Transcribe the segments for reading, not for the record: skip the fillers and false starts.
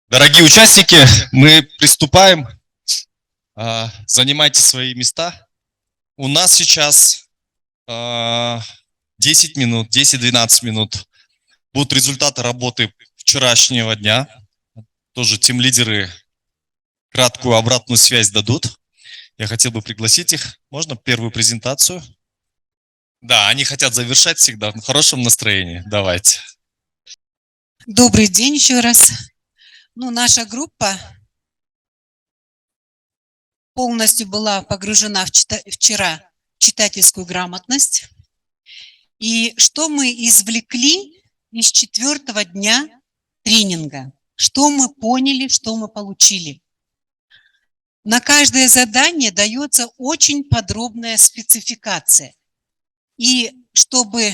Дорогие участники, мы приступаем. Занимайте свои места. У нас сейчас 10 минут, 10-12 минут будут результаты работы вчерашнего дня. Тоже тимлидеры краткую обратную связь дадут. Я хотел бы пригласить их. Можно первую презентацию? Да, они хотят завершать всегда в хорошем настроении. Давайте. Добрый день еще раз. Наша группа полностью была погружена вчера в читательскую грамотность. И что мы извлекли из 4-го дня тренинга? Что мы поняли, что мы получили? На каждое задание дается очень подробная спецификация. И чтобы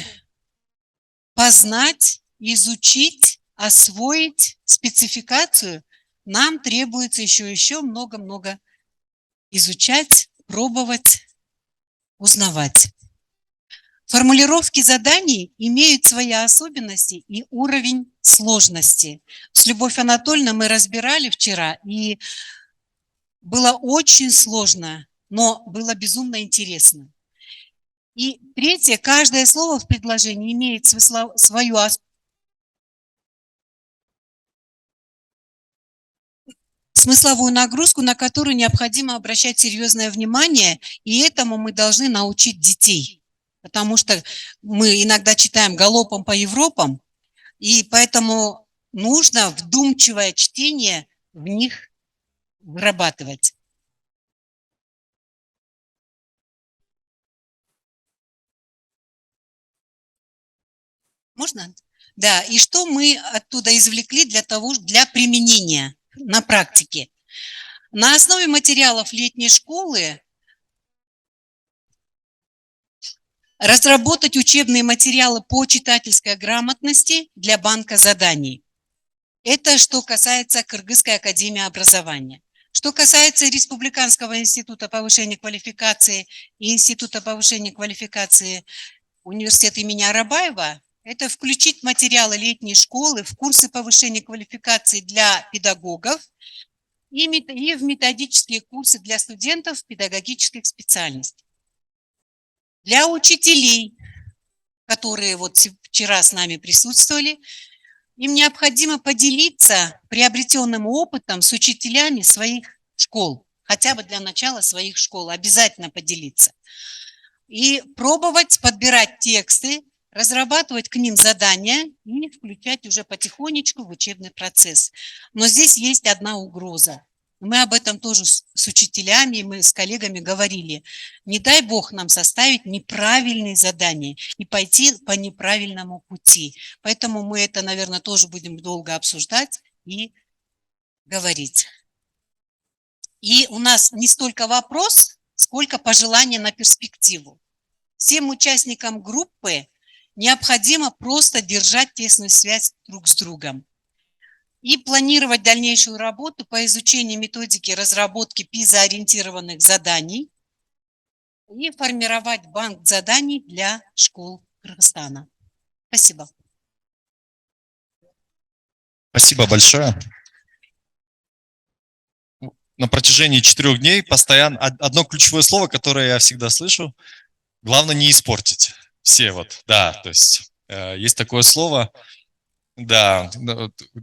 познать, изучить, освоить спецификацию, нам требуется еще много-много изучать, пробовать, узнавать. Формулировки заданий имеют свои особенности и уровень сложности. С Любовью Анатольевной мы разбирали вчера, и было очень сложно, но было безумно интересно. И третье, каждое слово в предложении имеет свою смысловую нагрузку, на которую необходимо обращать серьезное внимание, и этому мы должны научить детей. Потому что мы иногда читаем галопом по Европам, и поэтому нужно вдумчивое чтение в них вырабатывать. Можно? Да, и что мы оттуда извлекли для применения на практике? На основе материалов летней школы разработать учебные материалы по читательской грамотности для банка заданий. Это что касается Кыргызской академии образования. Что касается Республиканского института повышения квалификации и Института повышения квалификации университета имени Арабаева, это включить материалы летней школы в курсы повышения квалификации для педагогов и в методические курсы для студентов педагогических специальностей. Для учителей, которые вот вчера с нами присутствовали, им необходимо поделиться приобретенным опытом с учителями своих школ, хотя бы для начала своих школ, обязательно поделиться. И пробовать подбирать тексты, разрабатывать к ним задания и включать уже потихонечку в учебный процесс. Но здесь есть одна угроза. Мы об этом тоже с учителями, мы с коллегами говорили. Не дай бог нам составить неправильные задания и пойти по неправильному пути. Поэтому мы это, наверное, тоже будем долго обсуждать и говорить. И у нас не столько вопрос, сколько пожелание на перспективу. Всем участникам группы необходимо просто держать тесную связь друг с другом и планировать дальнейшую работу по изучению методики разработки ПИЗа-ориентированных заданий и формировать банк заданий для школ Кыргызстана. Спасибо. Спасибо большое. На протяжении 4 дней постоянно одно ключевое слово, которое я всегда слышу: главное не испортить. Все да, то есть есть такое слово, да,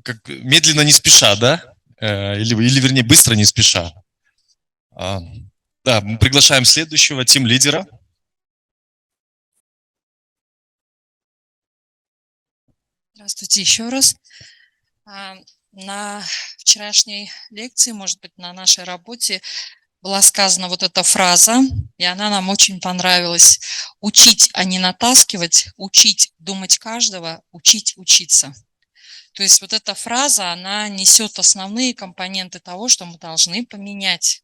как медленно не спеша, да, или вернее быстро не спеша. Да, мы приглашаем следующего тим-лидера. Здравствуйте еще раз. На вчерашней лекции, может быть, на нашей работе была сказана вот эта фраза, и она нам очень понравилась. Учить, а не натаскивать, учить думать каждого, учить учиться. То есть вот эта фраза, она несет основные компоненты того, что мы должны поменять.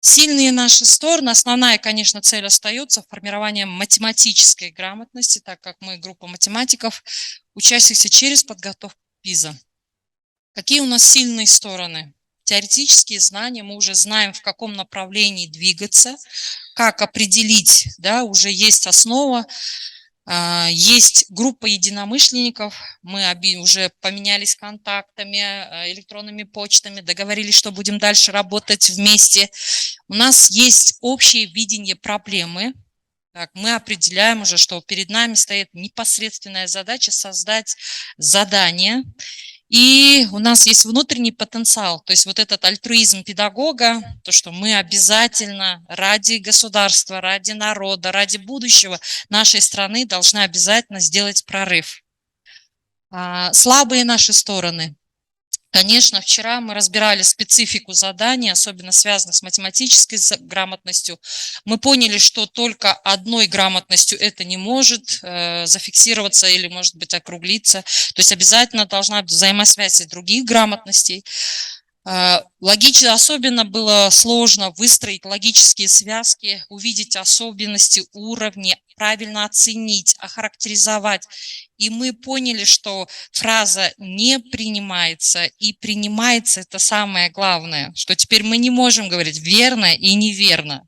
Сильные наши стороны, основная, конечно, цель остается формированием математической грамотности, так как мы группа математиков, учащихся через подготовку ПИЗа. Какие у нас сильные стороны? Теоретические знания, мы уже знаем, в каком направлении двигаться, как определить, да, уже есть основа, Есть группа единомышленников, мы уже поменялись контактами, электронными почтами, договорились, что будем дальше работать вместе. У нас есть общее видение проблемы. Так, мы определяем уже, что перед нами стоит непосредственная задача создать задание. И у нас есть внутренний потенциал, то есть вот этот альтруизм педагога, то, что мы обязательно ради государства, ради народа, ради будущего нашей страны должны обязательно сделать прорыв. Слабые наши стороны. Конечно, вчера мы разбирали специфику заданий, особенно связанных с математической грамотностью. Мы поняли, что только одной грамотностью это не может зафиксироваться или, может быть, округлиться. То есть обязательно должна быть взаимосвязь и других грамотностей. Логично, особенно было сложно выстроить логические связки, увидеть особенности уровня, правильно оценить, охарактеризовать. И мы поняли, что фраза «не принимается» и «принимается» – это самое главное, что теперь мы не можем говорить верно и неверно.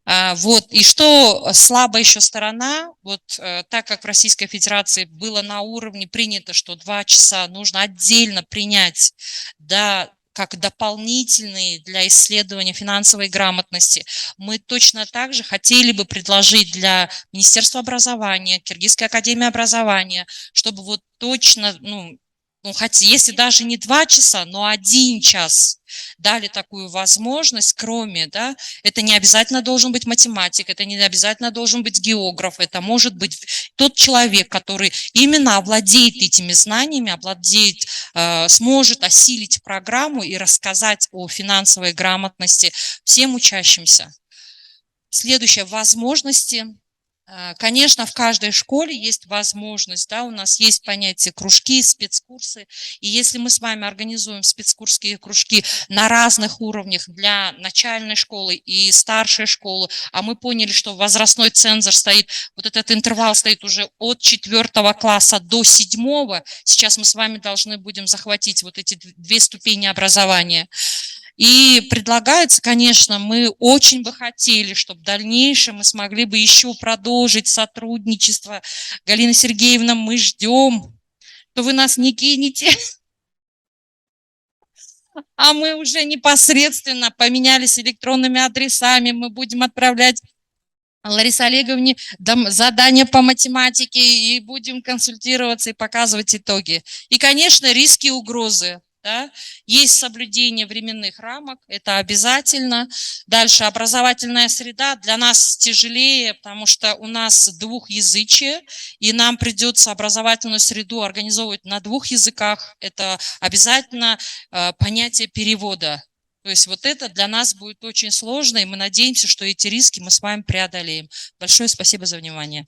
Вот. И что слабая еще сторона, вот так как в Российской Федерации было на уровне принято, что 2 часа нужно отдельно принять, да, как дополнительные для исследования финансовой грамотности, мы точно так же хотели бы предложить для Министерства образования, Киргизской академии образования, чтобы вот точно, хотя если даже не 2 часа, но 1 час дали такую возможность, кроме, да, это не обязательно должен быть математик, это не обязательно должен быть географ, это может быть тот человек, который именно овладеет этими знаниями, сможет осилить программу и рассказать о финансовой грамотности всем учащимся. Следующее, возможности. Конечно, в каждой школе есть возможность, да, у нас есть понятие кружки, спецкурсы, и если мы с вами организуем спецкурсские кружки на разных уровнях для начальной школы и старшей школы, а мы поняли, что возрастной цензор стоит, вот этот интервал стоит уже от 4 класса до 7, сейчас мы с вами должны будем захватить вот эти 2 ступени образования. И предлагается, конечно, мы очень бы хотели, чтобы в дальнейшем мы смогли бы еще продолжить сотрудничество. Галина Сергеевна, мы ждем, что вы нас не кинете. А мы уже непосредственно поменялись электронными адресами, мы будем отправлять Ларисе Олеговне задания по математике и будем консультироваться и показывать итоги. И, конечно, риски и угрозы. Да? Есть соблюдение временных рамок, это обязательно. Дальше образовательная среда для нас тяжелее, потому что у нас двухязычие, и нам придется образовательную среду организовывать на 2 языках. Это обязательно понятие перевода. То есть вот это для нас будет очень сложно, и мы надеемся, что эти риски мы с вами преодолеем. Большое спасибо за внимание.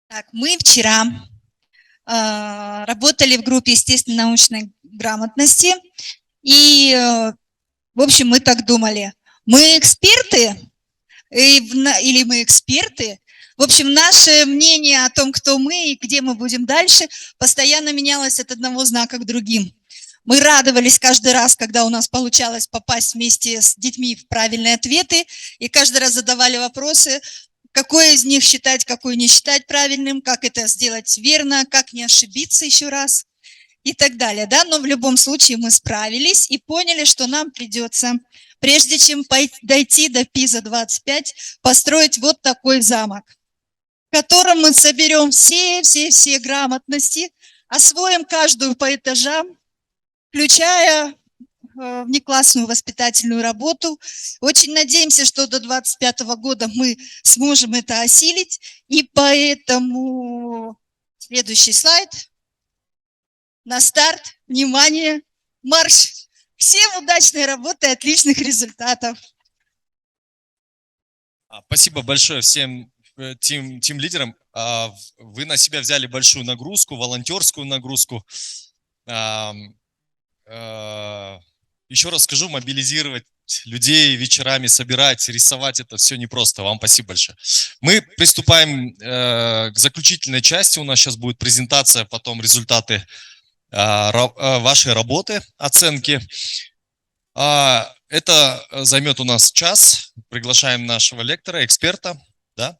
Так, мы вчера работали в группе естественно-научной грамотности, и, в общем, мы так думали, мы эксперты, или мы эксперты, в общем, наше мнение о том, кто мы и где мы будем дальше, постоянно менялось от одного знака к другим. Мы радовались каждый раз, когда у нас получалось попасть вместе с детьми в правильные ответы, и каждый раз задавали вопросы, какой из них считать, какой не считать правильным, как это сделать верно, как не ошибиться еще раз и так далее. Да? Но в любом случае мы справились и поняли, что нам придется, прежде чем дойти до ПИЗа-25, построить вот такой замок, в котором мы соберем все грамотности, освоим каждую по этажам, включая внеклассную воспитательную работу. Очень надеемся, что до 2025 года мы сможем это осилить. И поэтому следующий слайд. На старт. Внимание. Марш. Всем удачной работы и отличных результатов. Спасибо большое всем тим-лидерам. Вы на себя взяли большую нагрузку, волонтерскую нагрузку. Еще раз скажу, мобилизировать людей вечерами, собирать, рисовать, это все непросто. Вам спасибо большое. Мы приступаем к заключительной части. У нас сейчас будет презентация, потом результаты вашей работы, оценки. Это займет у нас час. Приглашаем нашего лектора, эксперта. Да?